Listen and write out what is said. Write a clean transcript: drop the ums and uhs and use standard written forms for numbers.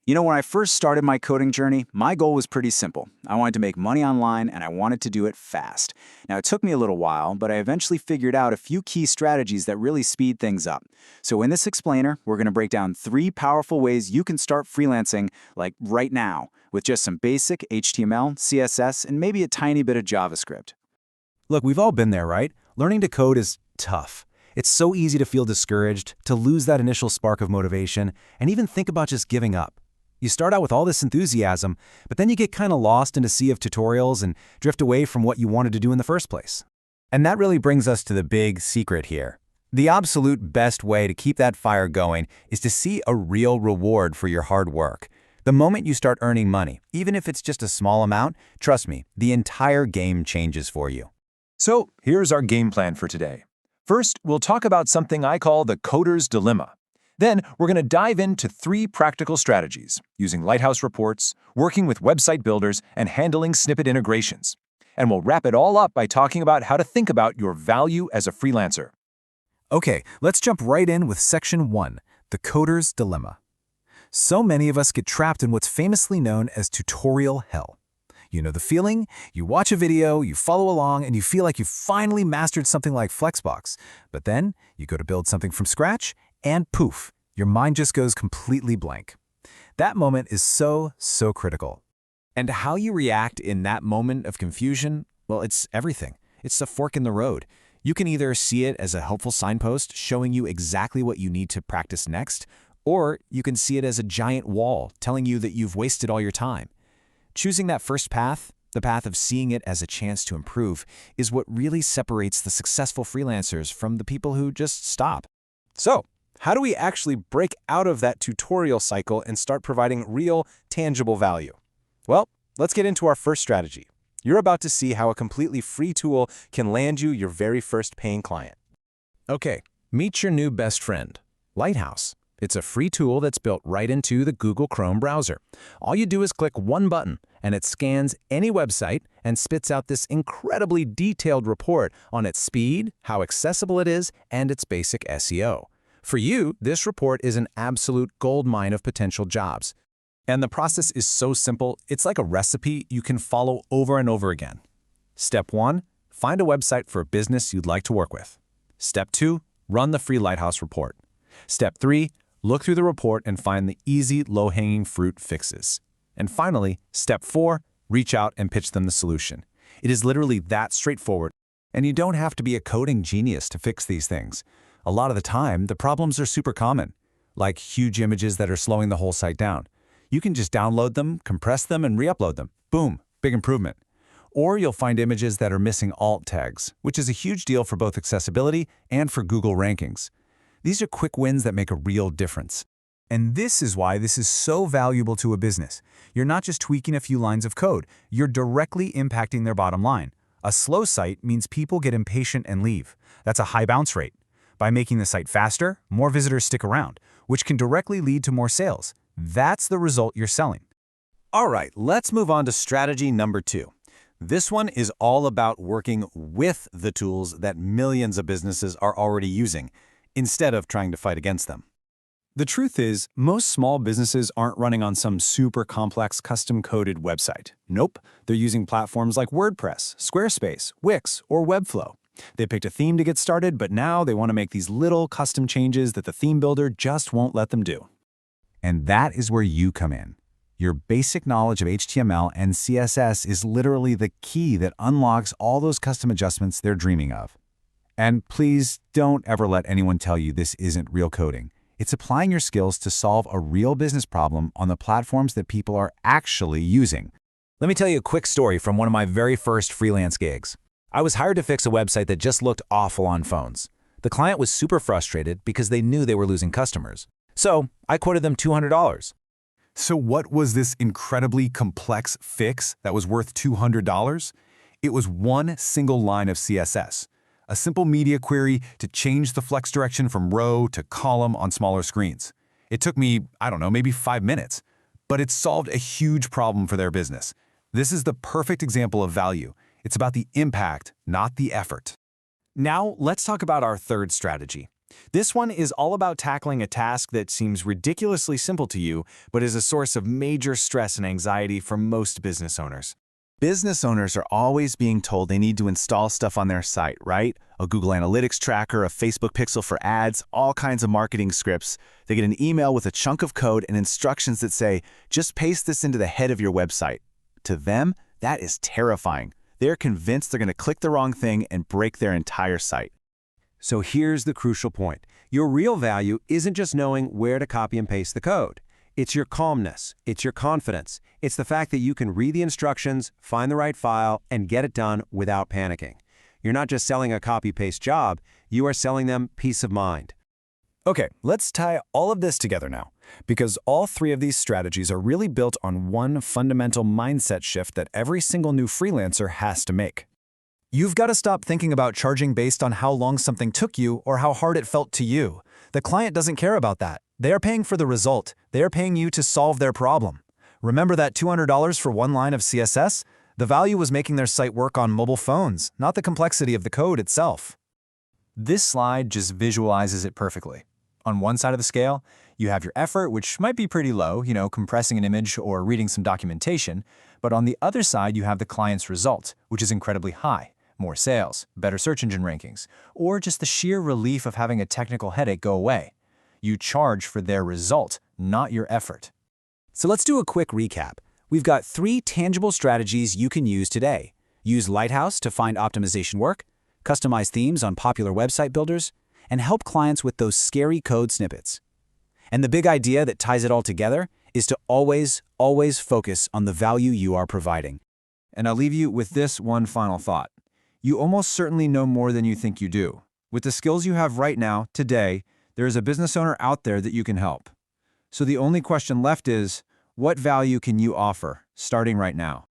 When I first started my coding journey, my goal was pretty simple. I wanted to make money online and I wanted to do it fast. Now, it took me a little while, but I eventually figured out a few key strategies that really speed things up. So, in this explainer, we're going to break down 3 powerful ways you can start freelancing, like right now, with just some basic HTML, CSS, and maybe a tiny bit of JavaScript. Look, we've all been there, right? Learning to code is tough. It's so easy to feel discouraged, to lose that initial spark of motivation, and even think about just giving up. You start out with all this enthusiasm, but then you get kind of lost in a sea of tutorials and drift away from what you wanted to do in the first place. And that really brings us to the big secret here. The absolute best way to keep that fire going is to see a real reward for your hard work. The moment you start earning money, even if it's just a small amount, trust me, the entire game changes for you. So here's our game plan for today. First, we'll talk about something I call the coder's dilemma. Then, we're going to dive into 3 practical strategies, using Lighthouse reports, working with website builders, and handling snippet integrations. And we'll wrap it all up by talking about how to think about your value as a freelancer. Okay, let's jump right in with Section 1, the coder's dilemma. So many of us get trapped in what's famously known as tutorial hell. You know the feeling? You watch a video, you follow along, and you feel like you've finally mastered something like Flexbox. But then, you go to build something from scratch, and poof, your mind just goes completely blank. That moment is so critical. And how you react in that moment of confusion, well, it's everything. It's the fork in the road. You can either see it as a helpful signpost showing you exactly what you need to practice next, or you can see it as a giant wall telling you that you've wasted all your time. Choosing that first path, the path of seeing it as a chance to improve, is what really separates the successful freelancers from the people who just stop. So, how do we actually break out of that tutorial cycle and start providing real, tangible value? Well, let's get into our first strategy. You're about to see how a completely free tool can land you your very first paying client. Okay, meet your new best friend, Lighthouse. It's a free tool that's built right into the Google Chrome browser. All you do is click one button, and it scans any website and spits out this incredibly detailed report on its speed, how accessible it is, and its basic SEO. For you, this report is an absolute goldmine of potential jobs. And the process is so simple, it's like a recipe you can follow over and over again. Step 1, find a website for a business you'd like to work with. Step 2, run the free Lighthouse report. Step 3, look through the report and find the easy, low-hanging fruit fixes. And finally, Step 4, reach out and pitch them the solution. It is literally that straightforward, and you don't have to be a coding genius to fix these things. A lot of the time, the problems are super common, like huge images that are slowing the whole site down. You can just download them, compress them, and re-upload them. Boom, big improvement. Or you'll find images that are missing alt tags, which is a huge deal for both accessibility and for Google rankings. These are quick wins that make a real difference. And this is why this is so valuable to a business. You're not just tweaking a few lines of code, you're directly impacting their bottom line. A slow site means people get impatient and leave. That's a high bounce rate. By making the site faster, more visitors stick around, which can directly lead to more sales. That's the result you're selling. All right, let's move on to strategy number 2. This one is all about working with the tools that millions of businesses are already using, instead of trying to fight against them. The truth is, most small businesses aren't running on some super complex custom-coded website. Nope, they're using platforms like WordPress, Squarespace, Wix, or Webflow. They picked a theme to get started, but now they want to make these little custom changes that the theme builder just won't let them do. And that is where you come in. Your basic knowledge of HTML and CSS is literally the key that unlocks all those custom adjustments they're dreaming of. And please don't ever let anyone tell you this isn't real coding. It's applying your skills to solve a real business problem on the platforms that people are actually using. Let me tell you a quick story from one of my very first freelance gigs. I was hired to fix a website that just looked awful on phones. The client was super frustrated because they knew they were losing customers. So I quoted them $200. So what was this incredibly complex fix that was worth $200? It was one single line of CSS. A simple media query to change the flex direction from row to column on smaller screens. It took me, maybe 5 minutes, but it solved a huge problem for their business. This is the perfect example of value. It's about the impact, not the effort. Now, let's talk about our third strategy, This one is all about tackling a task that seems ridiculously simple to you, but is a source of major stress and anxiety for most business owners. Business owners are always being told they need to install stuff on their site, right? A Google Analytics tracker, a Facebook pixel for ads, all kinds of marketing scripts. They get an email with a chunk of code and instructions that say, just paste this into the head of your website. To them, that is terrifying. They're convinced they're going to click the wrong thing and break their entire site. So here's the crucial point. Your real value isn't just knowing where to copy and paste the code. It's your calmness, it's your confidence, it's the fact that you can read the instructions, find the right file, and get it done without panicking. You're not just selling a copy-paste job, you are selling them peace of mind. Okay, let's tie all of this together now, because all three of these strategies are really built on one fundamental mindset shift that every single new freelancer has to make. You've got to stop thinking about charging based on how long something took you or how hard it felt to you. The client doesn't care about that. They are paying for the result. They are paying you to solve their problem. Remember that $200 for one line of CSS? The value was making their site work on mobile phones, not the complexity of the code itself. This slide just visualizes it perfectly. On one side of the scale, you have your effort, which might be pretty low, compressing an image or reading some documentation, but on the other side, you have the client's result, which is incredibly high. More sales, better search engine rankings, or just the sheer relief of having a technical headache go away. You charge for their result, not your effort. So let's do a quick recap. We've got 3 tangible strategies you can use today. Use Lighthouse to find optimization work, customize themes on popular website builders, and help clients with those scary code snippets. And the big idea that ties it all together is to always focus on the value you are providing. And I'll leave you with this one final thought. You almost certainly know more than you think you do. With the skills you have right now, today, there is a business owner out there that you can help. So the only question left is, what value can you offer, starting right now?